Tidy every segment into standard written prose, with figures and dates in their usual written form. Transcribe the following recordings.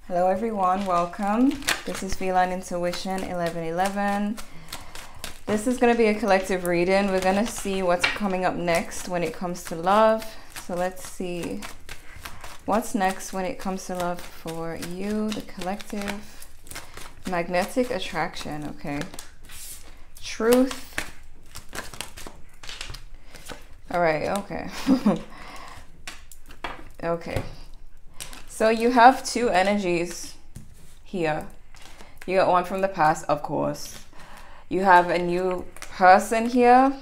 Hello everyone, welcome. This is Feline Intuition 1111. This is going to be a collective reading. We're going to see what's coming up next when it comes to love. So let's see what's next when it comes to love for you, the collective. Magnetic attraction, okay. Truth. All right, okay. Okay. So you have two energies here. You got one from the past, of course. You have a new person here,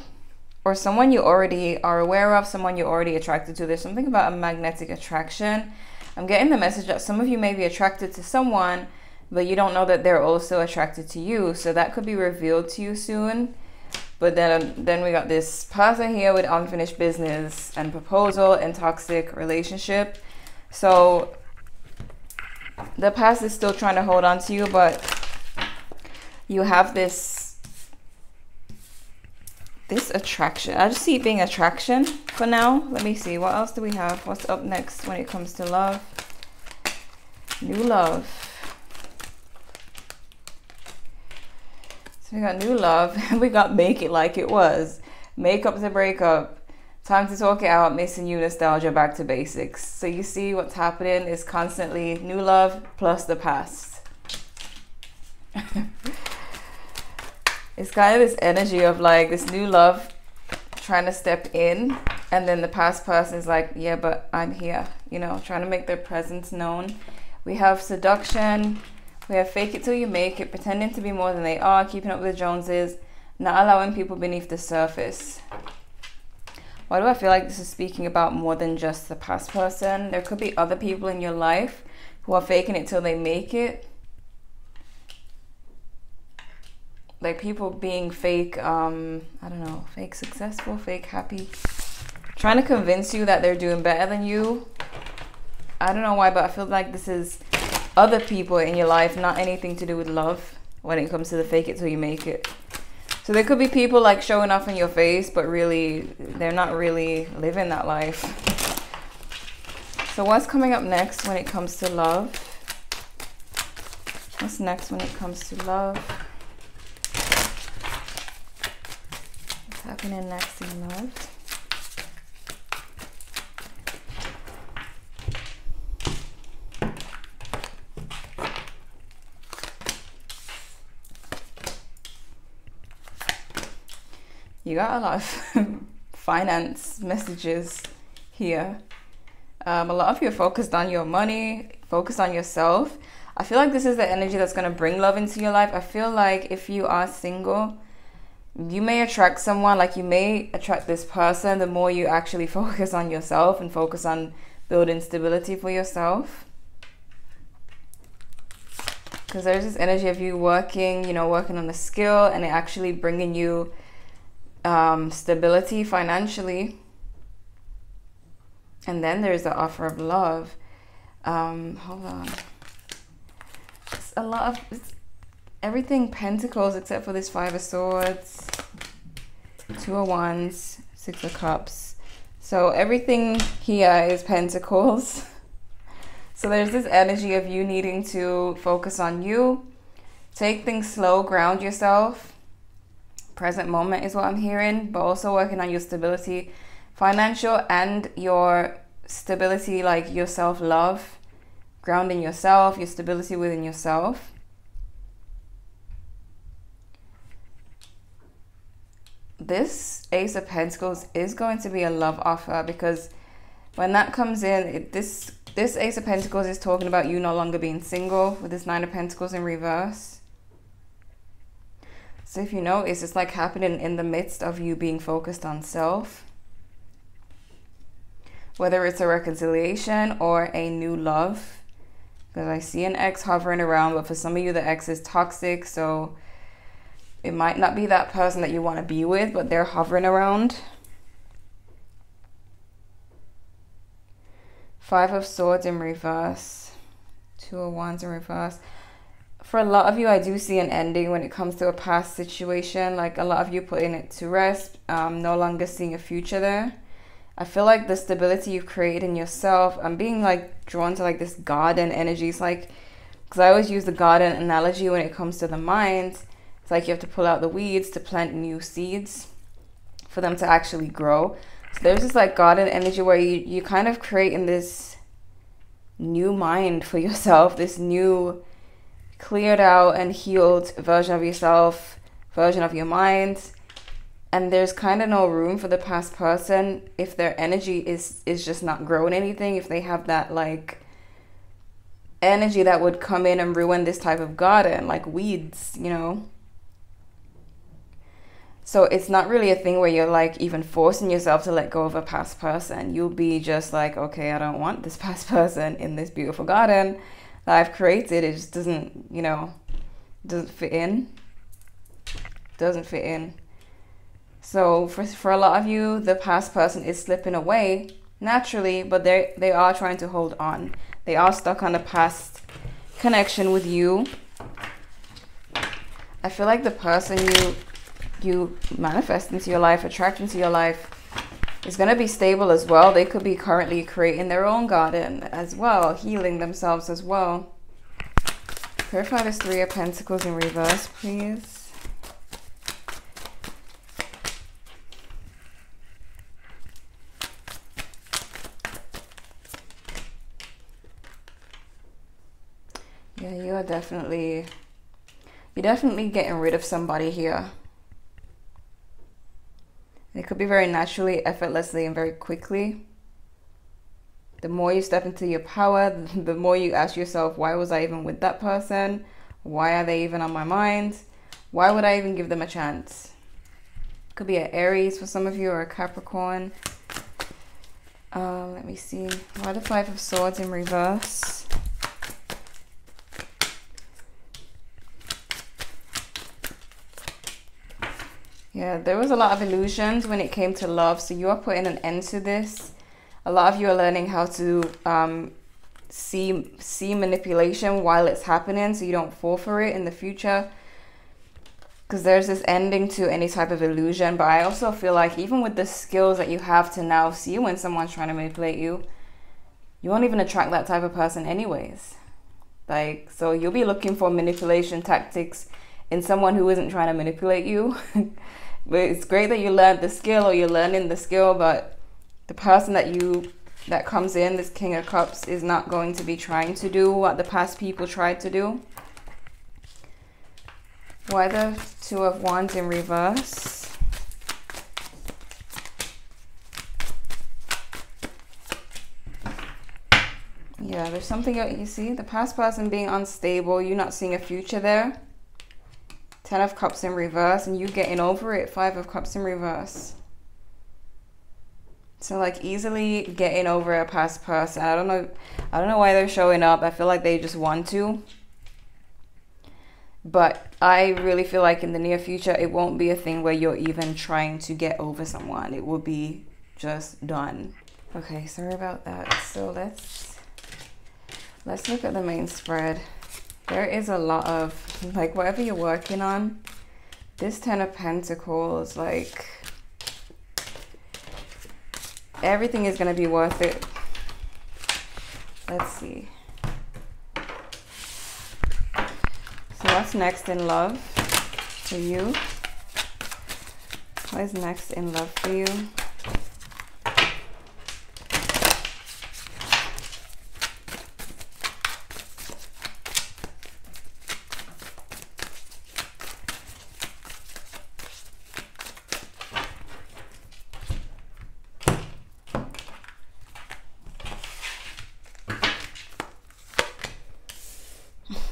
or someone you already are aware of, someone you're already attracted to. There's something about a magnetic attraction. I'm getting the message that some of you may be attracted to someone, but you don't know that they're also attracted to you. So that could be revealed to you soon. But then we got this person here with unfinished business and proposal and toxic relationship. So the past is still trying to hold on to you, but you have this attraction. I just see it being attraction for now. Let me see. What else do we have? What's up next when it comes to love? New love. So we got new love. We got make it like it was. Make up to break up. Time to talk it out, missing you, nostalgia, back to basics. So you see what's happening is constantly new love plus the past. It's kind of this energy of like this new love trying to step in, and then the past person is like, yeah, but I'm here, you know, trying to make their presence known. We have seduction. We have fake it till you make it, pretending to be more than they are, keeping up with the Joneses, not allowing people beneath the surface. Why do I feel like this is speaking about more than just the past person? There could be other people in your life who are faking it till they make it. Like people being fake, I don't know, fake successful, fake happy. Trying to convince you that they're doing better than you. I don't know why, but I feel like this is other people in your life, not anything to do with love when it comes to the fake it till you make it. So there could be people like showing off in your face, but really, they're not really living that life. So what's coming up next when it comes to love? What's next when it comes to love? What's happening next in love? You got a lot of finance messages here. A lot of you are focused on your money, focused on yourself. I feel like this is the energy that's going to bring love into your life. I feel like if you are single, you may attract someone, like you may attract this person the more you actually focus on yourself and focus on building stability for yourself. Because there's this energy of you working, you know, working on a skill and it actually bringing you stability financially. And then there's the offer of love. Hold on. It's a lot of everything pentacles except for this 5 of swords, 2 of wands, 6 of cups. So everything here is pentacles. So there's this energy of you needing to focus on you, take things slow, ground yourself. Present moment is what I'm hearing, but also working on your stability, financial, and your stability, like your self-love, grounding yourself, your stability within yourself. This Ace of Pentacles is going to be a love offer, because when that comes in, this Ace of Pentacles is talking about you no longer being single, with this 9 of Pentacles in reverse. So if you notice, it's like happening in the midst of you being focused on self. Whether it's a reconciliation or a new love. Because I see an ex hovering around, but for some of you, the ex is toxic. So it might not be that person that you want to be with, but they're hovering around. 5 of Swords in reverse. 2 of Wands in reverse. For a lot of you, I do see an ending when it comes to a past situation. Like a lot of you putting it to rest, no longer seeing a future there. I feel like the stability you've created in yourself, I'm being like drawn to like this garden energy. It's like because I always use the garden analogy when it comes to the mind. It's like you have to pull out the weeds to plant new seeds for them to actually grow. So there's this like garden energy where you kind of create in this new mind for yourself, this new cleared out and healed version of yourself, version of your mind. And there's kind of no room for the past person if their energy is just not growing anything, if they have that like energy that would come in and ruin this type of garden, like weeds, you know. So it's not really a thing where you're like even forcing yourself to let go of a past person. You'll be just like, okay, I don't want this past person in this beautiful garden that I've created. It just doesn't, you know, doesn't fit in. Doesn't fit in. So for a lot of you, the past person is slipping away naturally, but they are trying to hold on. They are stuck on the past connection with you. I feel like the person you manifest into your life, attract into your life, is going to be stable as well. They could be currently creating their own garden as well, healing themselves as well. Clarify this Three of Pentacles in reverse, please. Yeah, you're definitely getting rid of somebody here. It could be very naturally, effortlessly, and very quickly. The more you step into your power, the more you ask yourself, why was I even with that person? Why are they even on my mind? Why would I even give them a chance? Could be an Aries for some of you, or a Capricorn. Let me see. Why the Five of Swords in reverse? Yeah, there was a lot of illusions when it came to love. So you are putting an end to this. A lot of you are learning how to see manipulation while it's happening, so you don't fall for it in the future. Because there's this ending to any type of illusion. But I also feel like even with the skills that you have to now see when someone's trying to manipulate you, you won't even attract that type of person anyways. Like, so you'll be looking for manipulation tactics in someone who isn't trying to manipulate you. But it's great that you learned the skill, or you're learning the skill, but the person that comes in, this King of Cups, is not going to be trying to do what the past people tried to do. Why the Two of Wands in reverse? Yeah, there's something you see, the past person being unstable, you not seeing a future there. Ten of Cups in reverse, and you getting over it. Five of Cups in reverse. So like easily getting over a past person. I don't know why they're showing up. I feel like they just want to. But I really feel like in the near future, it won't be a thing where you're even trying to get over someone. It will be just done. Okay, sorry about that. So let's look at the main spread. There is a lot of, like, whatever you're working on, this Ten of Pentacles, like, everything is going to be worth it. Let's see. So what's next in love for you? What is next in love for you?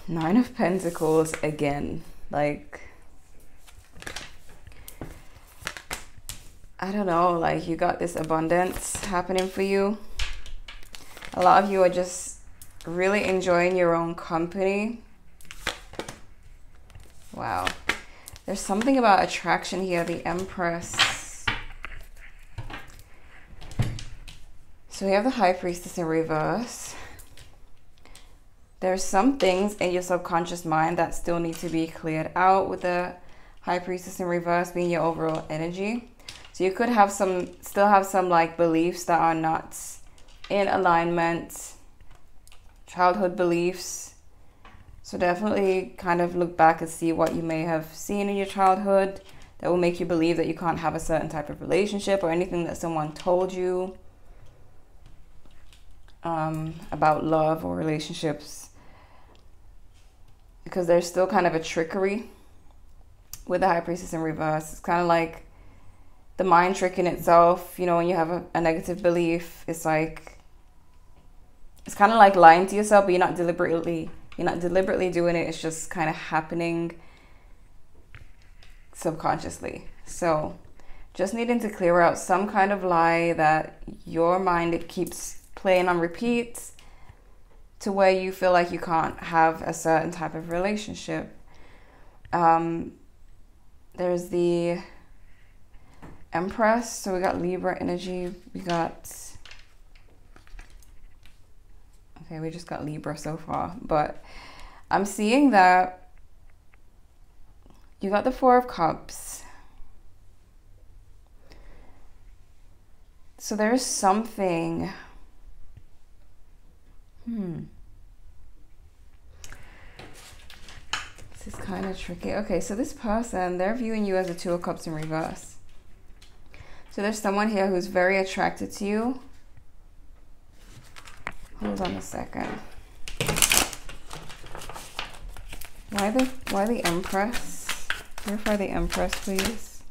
Nine of Pentacles again. Like, I don't know, like you got this abundance happening for you. A lot of you are just really enjoying your own company. Wow. There's something about attraction here, the Empress. So we have the High Priestess in reverse. There's some things in your subconscious mind that still need to be cleared out with the High Priestess in reverse being your overall energy. So you could have still have some like beliefs that are not in alignment, childhood beliefs, So definitely kind of look back and see what you may have seen in your childhood that will make you believe that you can't have a certain type of relationship, or anything that someone told you about love or relationships, because there's still kind of a trickery with the High Priestess in reverse. It's kind of like the mind tricking itself. You know, when you have a negative belief, it's like, it's kind of like lying to yourself, but you're not deliberately doing it. It's just kind of happening subconsciously. So just needing to clear out some kind of lie that your mind, it keeps playing on repeat, to where you feel like you can't have a certain type of relationship. There's the Empress. So we got Libra energy. We just got Libra so far. But I'm seeing that you got the Four of Cups. So there's something. This is kind of tricky. Okay, so this person, they're viewing you as a Two of Cups in reverse. So there's someone here who's very attracted to you. Hold on a second. Why the Empress? Clarify the Empress, please.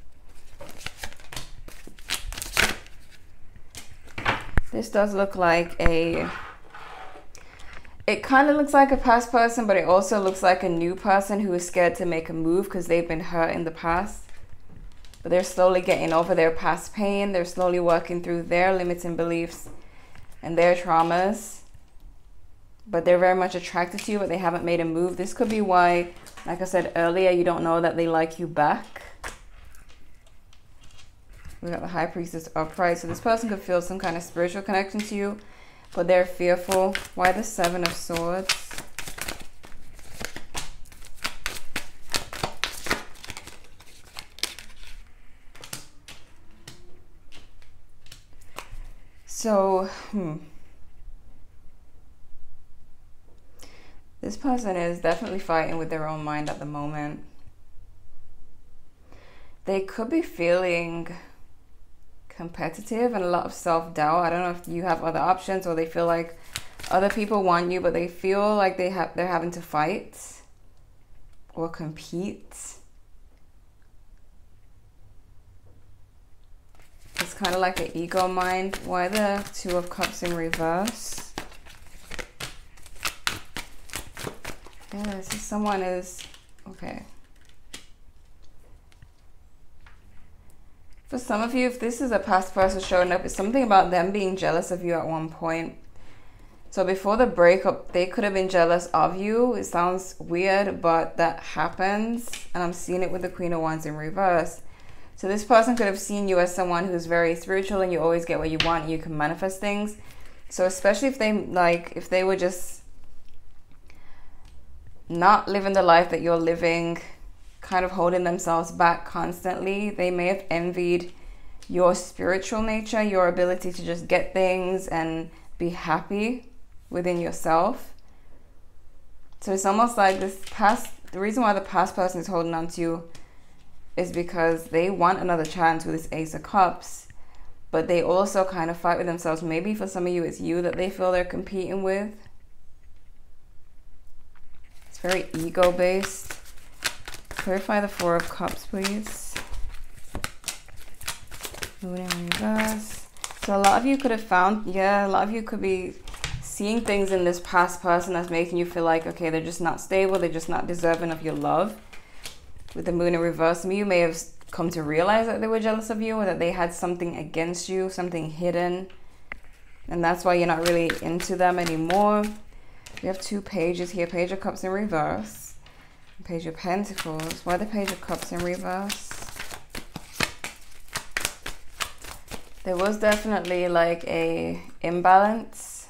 This does look like it kind of looks like a past person, but it also looks like a new person who is scared to make a move because they've been hurt in the past. But they're slowly getting over their past pain. They're slowly working through their limiting beliefs and their traumas. But they're very much attracted to you, but they haven't made a move. This could be why, like I said earlier, you don't know that they like you back. We got the High Priestess upright. So this person could feel some kind of spiritual connection to you, but they're fearful. Why the Seven of Swords? So, this person is definitely fighting with their own mind at the moment. They could be feeling competitive and a lot of self-doubt. I don't know if you have other options, or they feel like other people want you, but they feel like they're having to fight or compete. It's kind of like an ego mind. Why the Two of Cups in reverse? Yeah, so someone is okay. For some of you, if this is a past person showing up, it's something about them being jealous of you at one point. So before the breakup, they could have been jealous of you. It sounds weird, but that happens. And I'm seeing it with the Queen of Wands in reverse. So this person could have seen you as someone who's very spiritual and you always get what you want and you can manifest things. So especially if they were just not living the life that you're living, kind of holding themselves back constantly, they may have envied your spiritual nature, your ability to just get things and be happy within yourself. So it's almost like the reason why the past person is holding on to you is because they want another chance with this Ace of Cups, but they also kind of fight with themselves. Maybe for some of you, it's you that they feel they're competing with. It's very ego-based. Clarify the Four of Cups, please. Moon in reverse. So a lot of you could have found, a lot of you could be seeing things in this past person that's making you feel like, okay, they're just not stable, they're just not deserving of your love. With the Moon in reverse, some of you may have come to realize that they were jealous of you, or that they had something against you, something hidden, and that's why you're not really into them anymore. We have two pages here, Page of Cups in reverse, Page of Pentacles. Why the Page of Cups in reverse? There was definitely like a imbalance.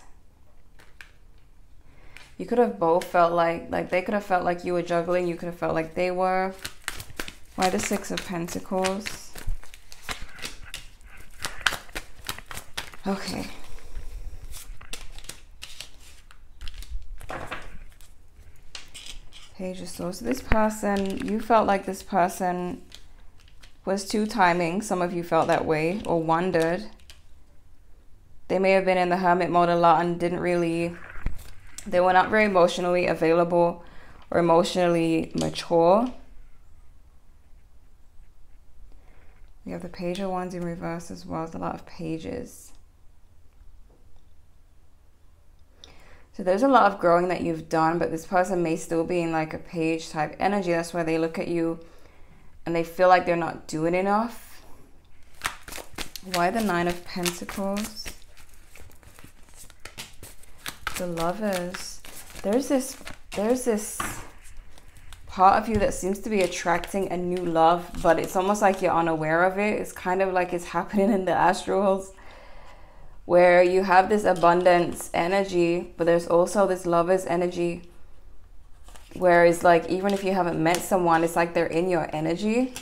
You could have both felt like they could have felt like you were juggling. You could have felt like they were. Why the Six of Pentacles? Okay. Page of Swords. So this person, you felt like this person was too timing. Some of you felt that way or wondered. They may have been in the hermit mode a lot and they were not very emotionally available or emotionally mature. We have the Page of Wands in reverse as well as a lot of pages. So there's a lot of growing that you've done, but this person may still be in like a page type energy. That's why they look at you and they feel like they're not doing enough. Why the Nine of Pentacles? The Lovers. There's this part of you that seems to be attracting a new love, but it's almost like you're unaware of it. It's kind of like it's happening in the astrals, where you have this abundance energy, but there's also this Lover's energy, where it's like, even if you haven't met someone, it's like they're in your energy.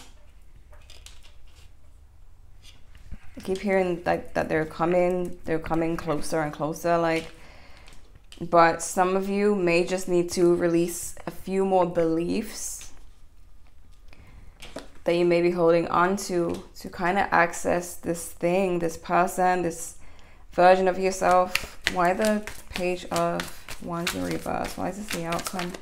I keep hearing like that they're coming closer and closer, like, but some of you may just need to release a few more beliefs that you may be holding on to kind of access this thing, this person, this version of yourself. Why the Page of Wands in reverse? Why is this the outcome?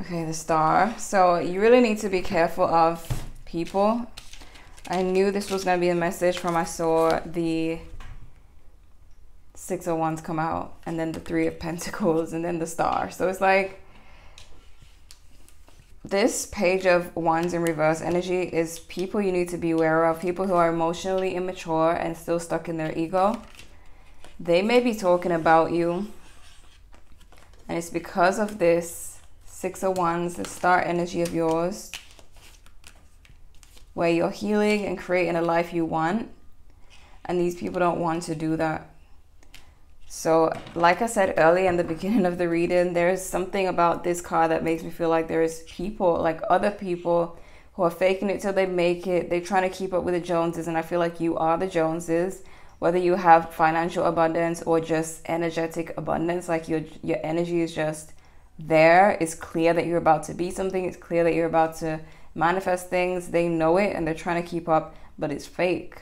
Okay, the Star. So you really need to be careful of people. I knew this was going to be a message from I saw the Six of Wands come out, and then the Three of Pentacles, and then the Star. So it's like this Page of Wands in reverse energy is people you need to be aware of. People who are emotionally immature and still stuck in their ego. They may be talking about you, and it's because of this Six of Wands, the Star energy of yours, where you're healing and creating a life you want, and these people don't want to do that. So like I said earlier in the beginning of the reading, there's something about this card that makes me feel like there's people, like other people, who are faking it till they make it. They're trying to keep up with the Joneses, and I feel like you are the Joneses. Whether you have financial abundance or just energetic abundance, like your energy is just there. It's clear that you're about to be something. It's clear that you're about to manifest things. They know it and they're trying to keep up, but it's fake.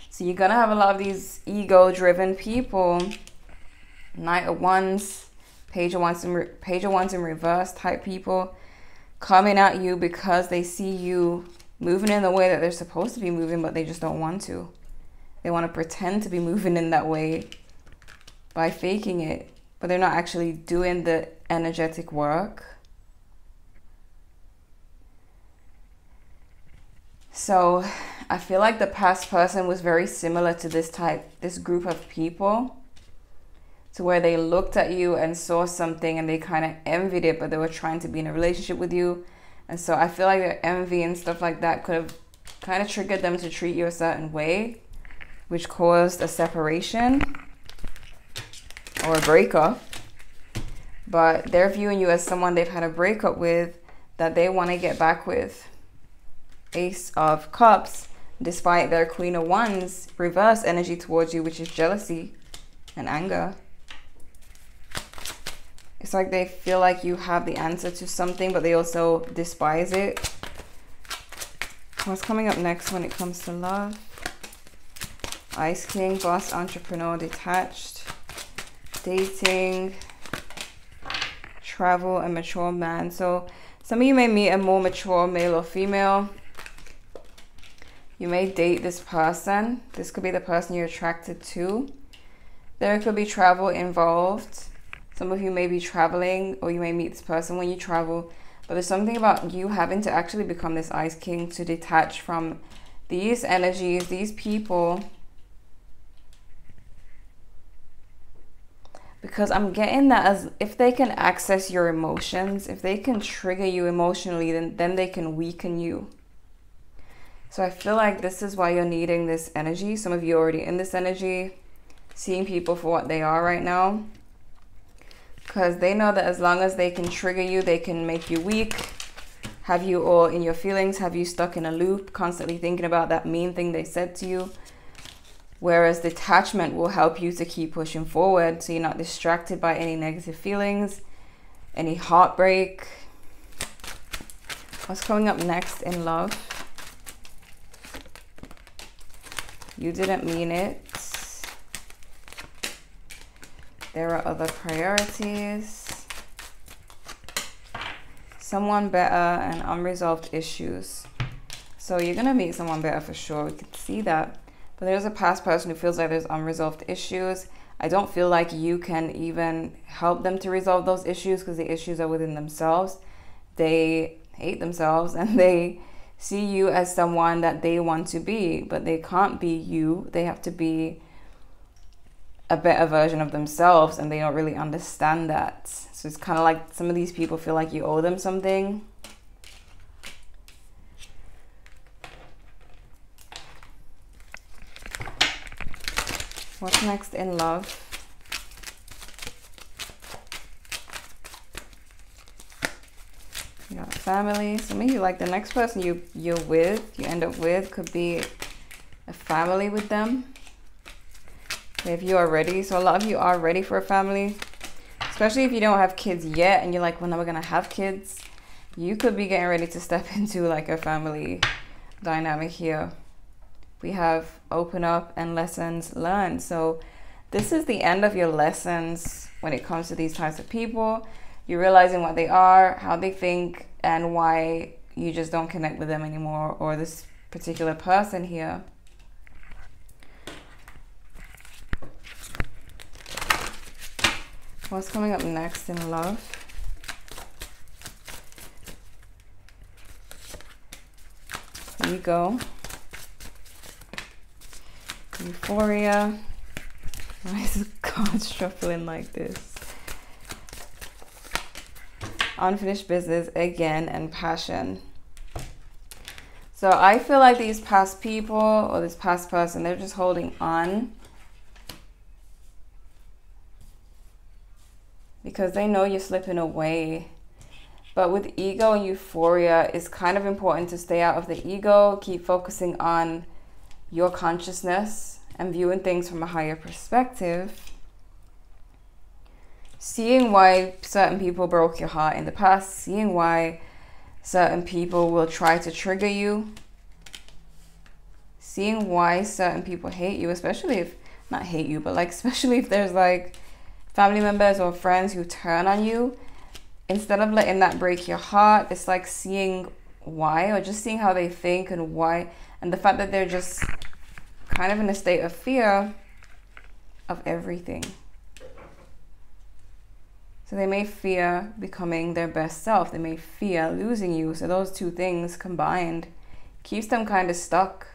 So you're gonna have a lot of these ego driven people. Knight of Wands, Page of Wands in reverse type people coming at you because they see you moving in the way that they're supposed to be moving, but they just don't want to. They want to pretend to be moving in that way by faking it, but they're not actually doing the energetic work. So I feel like the past person was very similar to this group of people, to where they looked at you and saw something and they kind of envied it, but they were trying to be in a relationship with you. And so I feel like their envy and stuff like that could have kind of triggered them to treat you a certain way, which caused a separation or a breakup. But they're viewing you as someone they've had a breakup with that they want to get back with. Ace of Cups, despite their Queen of Wands reverse energy towards you, which is jealousy and anger. It's like they feel like you have the answer to something, but they also despise it. What's coming up next when it comes to love? Ice King, boss, entrepreneur, detached, dating, travel, and mature man. So some of you may meet a more mature male or female. You may date this person. This could be the person you're attracted to. There could be travel involved. Some of you may be traveling, or you may meet this person when you travel. But there's something about you having to actually become this Ice King, to detach from these energies, these people. Because I'm getting that as if they can access your emotions, if they can trigger you emotionally, then they can weaken you. So I feel like this is why you're needing this energy. Some of you are already in this energy, seeing people for what they are right now. Because they know that as long as they can trigger you, they can make you weak. Have you all in your feelings? Have you stuck in a loop, constantly thinking about that mean thing they said to you? Whereas detachment will help you to keep pushing forward, so you're not distracted by any negative feelings, any heartbreak. What's coming up next in love? You didn't mean it. There are other priorities. Someone better and unresolved issues. So you're going to meet someone better for sure. We can see that. But there's a past person who feels like there's unresolved issues. I don't feel like you can even help them to resolve those issues because the issues are within themselves. They hate themselves and they see you as someone that they want to be, but they can't be you. They have to be a better version of themselves, and they don't really understand that. So it's kind of like some of these people feel like you owe them something. What's next in love? You got family. Some of you, like the next person you end up with could be a family with them. If you are ready. So a lot of you are ready for a family, especially if you don't have kids yet and you're like, when am I gonna have kids? You could be getting ready to step into like a family dynamic here. We have open up and lessons learned. So this is the end of your lessons when it comes to these types of people. You're realizing what they are, how they think, and why you just don't connect with them anymore, or this particular person here. What's coming up next in love? Ego. Euphoria. Why is the card shuffling like this? Unfinished business again, and passion. So I feel like these past people or this past person, they're just holding on because they know you're slipping away. But with ego and euphoria, it's kind of important to stay out of the ego, keep focusing on your consciousness and viewing things from a higher perspective. Seeing why certain people broke your heart in the past, seeing why certain people will try to trigger you, seeing why certain people hate you, especially if, not hate you, but like especially if there's like family members or friends who turn on you. Instead of letting that break your heart, it's like seeing why, or just seeing how they think and why, and the fact that they're just kind of in a state of fear of everything. So they may fear becoming their best self. They may fear losing you. So those two things combined keeps them kind of stuck.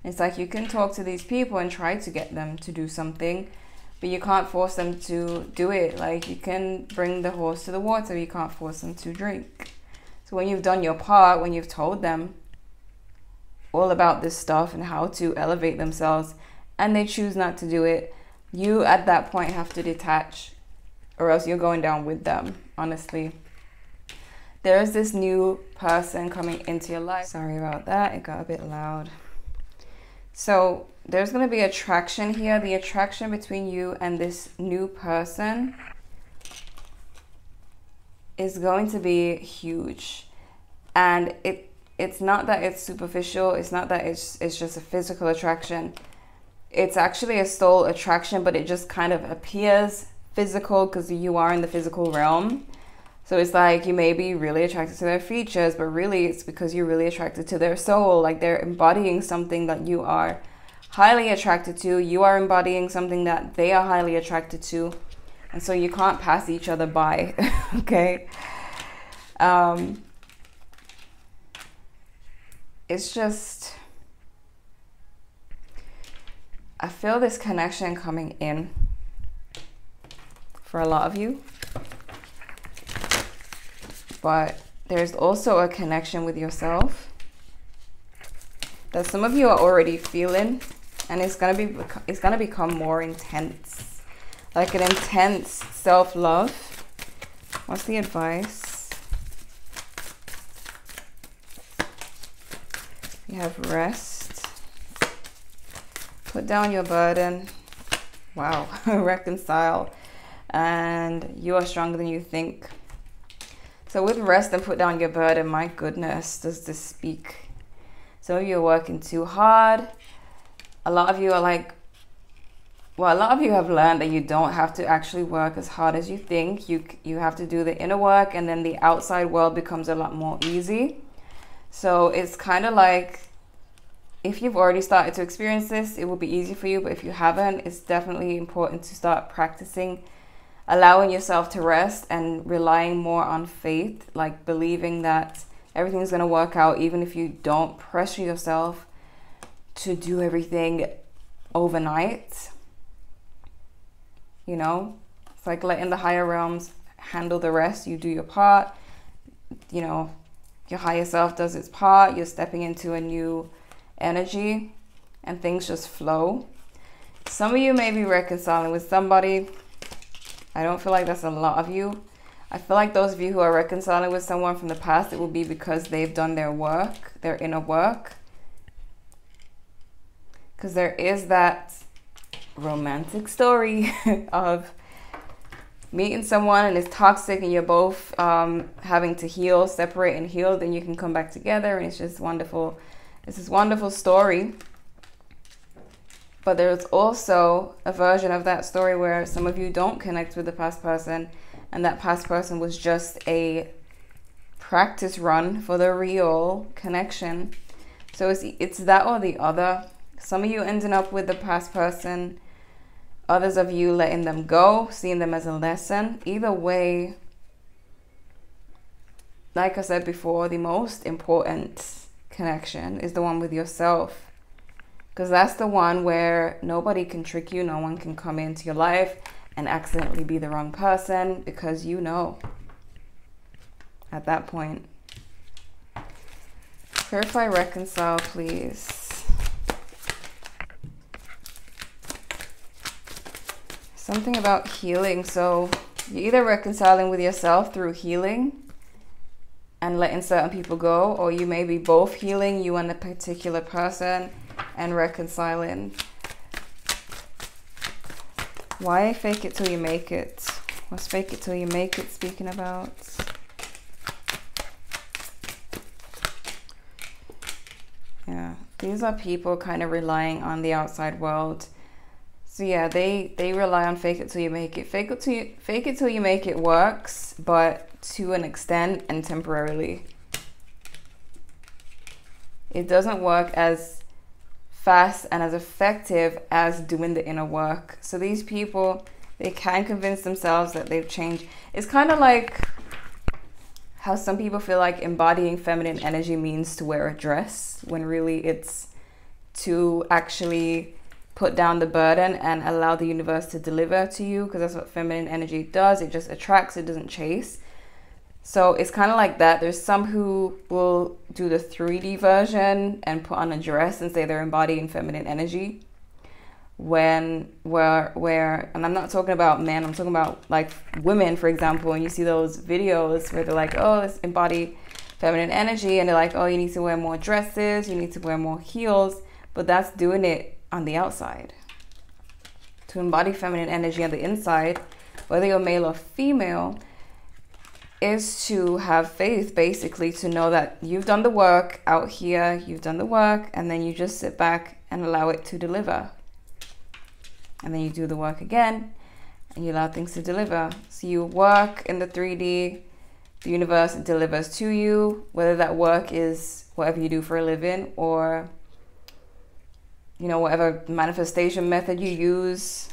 It's like you can talk to these people and try to get them to do something, but you can't force them to do it. Like you can bring the horse to the water, you can't force them to drink. So when you've done your part, when you've told them all about this stuff and how to elevate themselves, and they choose not to do it, you at that point have to detach, or else you're going down with them, honestly. There's this new person coming into your life. Sorry about that, it got a bit loud. So there's going to be attraction here. The attraction between you and this new person is going to be huge. And it's not that it's superficial. It's not that it's just a physical attraction. It's actually a soul attraction, but it just kind of appears physical because you are in the physical realm. So it's like you may be really attracted to their features, but really it's because you're really attracted to their soul. Like they're embodying something that you are highly attracted to. You are embodying something that they are highly attracted to. And so you can't pass each other by, okay? It's just, I feel this connection coming in for a lot of you. But there's also a connection with yourself that some of you are already feeling, and it's gonna become more intense, like an intense self-love. What's the advice? You have rest. Put down your burden. Wow. Reconcile. And you are stronger than you think. So with rest and put down your burden, my goodness, does this speak? Some of you are working too hard. A lot of you are like, well, a lot of you have learned that you don't have to actually work as hard as you think. You have to do the inner work, and then the outside world becomes a lot more easy. So it's kind of like, if you've already started to experience this, it will be easy for you. But if you haven't, it's definitely important to start practicing allowing yourself to rest and relying more on faith, like believing that everything's going to work out, even if you don't pressure yourself to do everything overnight. You know, it's like letting the higher realms handle the rest. You do your part, you know, your higher self does its part. You're stepping into a new energy and things just flow. Some of you may be reconciling with somebody. I don't feel like that's a lot of you. I feel like those of you who are reconciling with someone from the past, it will be because they've done their work, their inner work. Because there is that romantic story of meeting someone and it's toxic and you're both having to heal, separate and heal, then you can come back together and it's just wonderful. It's this wonderful story. But there's also a version of that story where some of you don't connect with the past person, and that past person was just a practice run for the real connection. So it's that or the other. Some of you ending up with the past person, others of you letting them go, seeing them as a lesson. Either way, like I said before, the most important connection is the one with yourself. Because that's the one where nobody can trick you. No one can come into your life and accidentally be the wrong person, because you know at that point. Clarify, reconcile, please. Something about healing. So you're either reconciling with yourself through healing and letting certain people go, or you may be both healing, you and a particular person, and reconciling. Why fake it till you make it? What's fake it till you make it speaking about? Yeah, these are people kind of relying on the outside world. So yeah, they rely on fake it till you make it. Fake it till you make it works, but to an extent and temporarily. It doesn't work as fast and as effective as doing the inner work. So these people, they can convince themselves that they've changed. It's kind of like how some people feel like embodying feminine energy means to wear a dress, when really it's to actually put down the burden and allow the universe to deliver to you, because that's what feminine energy does. It just attracts, it doesn't chase. So it's kind of like that. There's some who will do the 3D version and put on a dress and say they're embodying feminine energy. And I'm not talking about men, I'm talking about like women, for example, and you see those videos where they're like, oh, let's embody feminine energy, and they're like, oh, you need to wear more dresses, you need to wear more heels, but that's doing it on the outside. To embody feminine energy on the inside, whether you're male or female, is to have faith, basically, to know that you've done the work out here, you've done the work, and then you just sit back and allow it to deliver. And then you do the work again, and you allow things to deliver. So you work in the 3D, the universe delivers to you, whether that work is whatever you do for a living, or, you know, whatever manifestation method you use,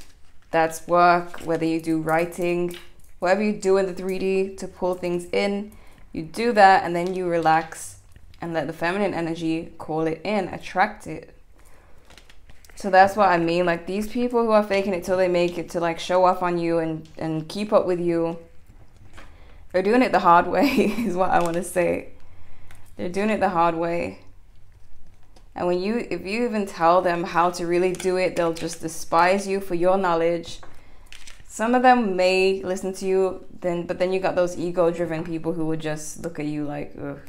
that's work. Whether you do writing, whatever you do in the 3D to pull things in, you do that, and then you relax and let the feminine energy call it in, attract it. So that's what I mean. Like, these people who are faking it till they make it, to like show off on you and keep up with you, they're doing it the hard way is what I want to say. They're doing it the hard way. And if you even tell them how to really do it, they'll just despise you for your knowledge. Some of them may listen to you, but then you got those ego-driven people who would just look at you like, ugh,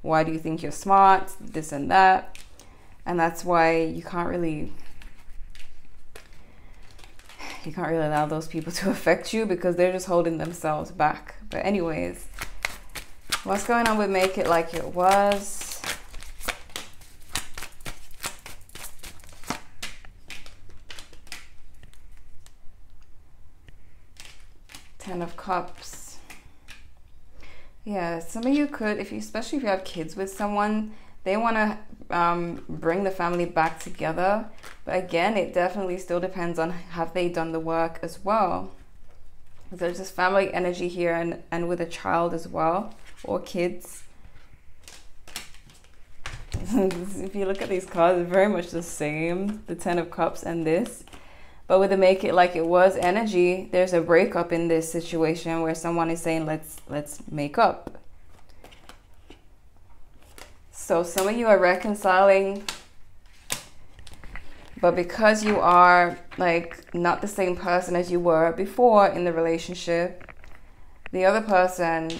why do you think you're smart? This and that. And that's why you can't really allow those people to affect you, because they're just holding themselves back. But anyways, what's going on with Make It Like It Was? Ten of Cups. Yeah, some of you could, especially if you have kids with someone, they want to bring the family back together. But again, it definitely still depends on, have they done the work as well? There's this family energy here, and with a child as well, or kids. If you look at these cards, they're very much the same, the Ten of Cups and this. But with the Make It Like It Was energy, there's a breakup in this situation where someone is saying, let's make up. So some of you are reconciling, but because you are like not the same person as you were before in the relationship, the other person,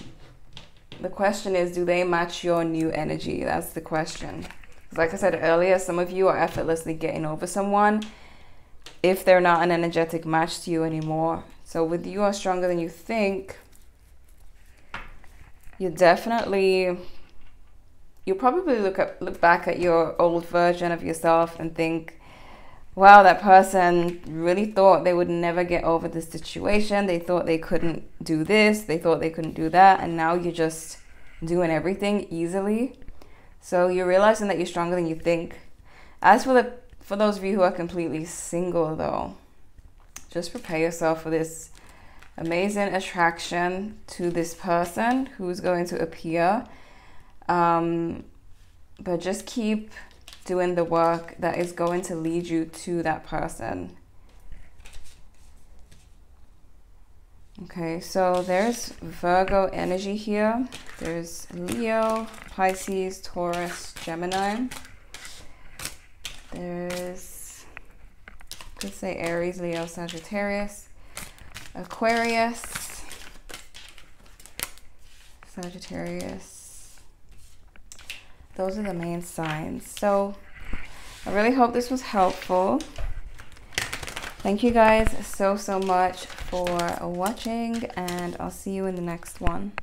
the question is, do they match your new energy? That's the question. Like I said earlier, some of you are effortlessly getting over someone if they're not an energetic match to you anymore. So with You Are Stronger Than You Think, you'll probably look back at your old version of yourself and think, wow, that person really thought they would never get over this situation. They thought they couldn't do this. They thought they couldn't do that. And now you're just doing everything easily. So you're realizing that you're stronger than you think. As for those of you who are completely single, though, just prepare yourself for this amazing attraction to this person who's going to appear. But just keep doing the work that is going to lead you to that person. Okay, so there's Virgo energy here. There's Leo, Pisces, Taurus, Gemini. There's, could say Aries, Leo, Sagittarius, Aquarius, Sagittarius. Those are the main signs. So I really hope this was helpful. Thank you guys so much for watching, and I'll see you in the next one.